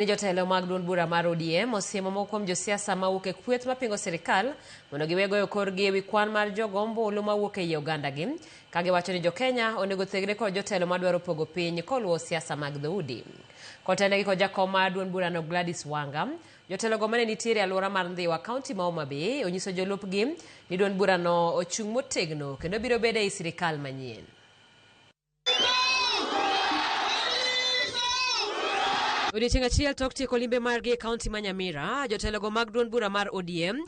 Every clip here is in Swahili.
Ni jotelo mag duond bura mar ODM osiemo moko kuom josiasa mawuok e kweth mapingo sirikal mondo giwegoyo korgi ewi kwan mar jogo ombulu mawuok e Uganda gi, ka giwacho ni jokenya onego thegre kod jotelo madwaro pogo piny koluwo siasa mag dhoudi. Kotendegi kod jakom mar duond burano Gladys Wanga, jotelo go mane nitiere alwora mar Ndhiwa kaunti ma Homa Bay onyiso jolupgi ni duond burano ochung' motegno kendo biro bedo e sirikal manyien. Odiochieng' achiel tok tieko limbe margi e kaunti ma Nyamira, jotelogo mag duond bura mar ODM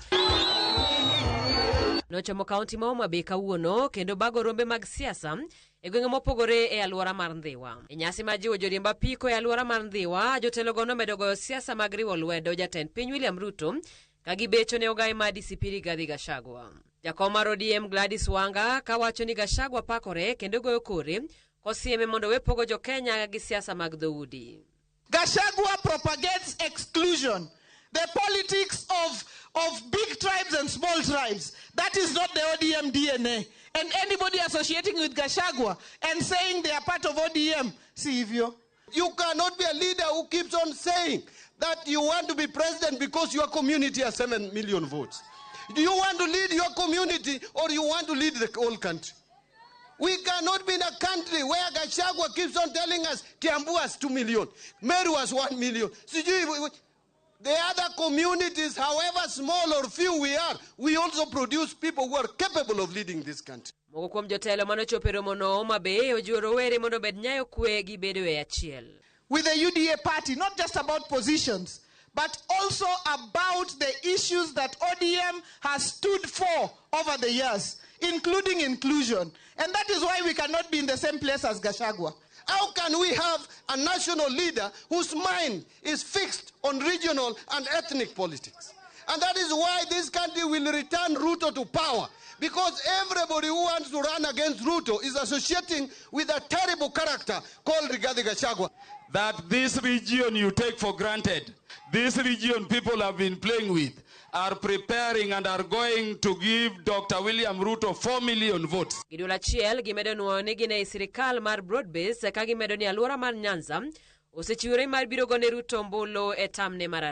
nochomo kaunti ma Homa Bay kawuono kendo bago rombe mag siasa e gwenge mopogore e alwora mar Ndhiwa. E nyasi mar jiwo joriemb apiko e alwora mar Ndhiwa, jotelogo nomedo goyo siasa mag riwo lwedo jatend piny William Ruto ka gibecho ne ogaye Mbadi sipiri Rigathi Gachagua. Jakom mar ODM Gladys Wanga kawacho ni Gachagua pakore kendo goyo kore kosieme mondo we pogo jokenya gi siasa mag dhoudi. Gachagua propagates exclusion, the politics of big tribes and small tribes. That is not the ODM DNA. And anybody associating with Gachagua and saying they are part of ODM, Sivyo. You cannot be a leader who keeps on saying that you want to be president because your community has 7 million votes. Do you want to lead your community or you want to lead the whole country? We cannot be in a country where Gachagua keeps on telling us Kiambu has 2 million, Meru has 1 million. The other communities, however small or few we are, we also produce people who are capable of leading this country. Moko kuom jotelo manochopo romono Homa Bay ojiwo rowere mondo bed nyayo kwe gi bedo e achiel. With the UDA party, not just about positions, but also about the issues that ODM has stood for over the years, including inclusion. And that is why we cannot be in the same place as Gachagua. How can we have a national leader whose mind is fixed on regional and ethnic politics? And that is why this country will return Ruto to power. Because everybody who wants to run against Ruto is associating with a terrible character called Rigathi Gachagua. That this region you take for granted, this region people have been playing with, are preparing and are going to give Dr. William Ruto 4 million votes. Gidula chiel gimedo nuone gine sirikal mar broad-base ka gimedo ni alwora mar Nyanza osechiwore mar biro gone Ruto ombulu e tamne mar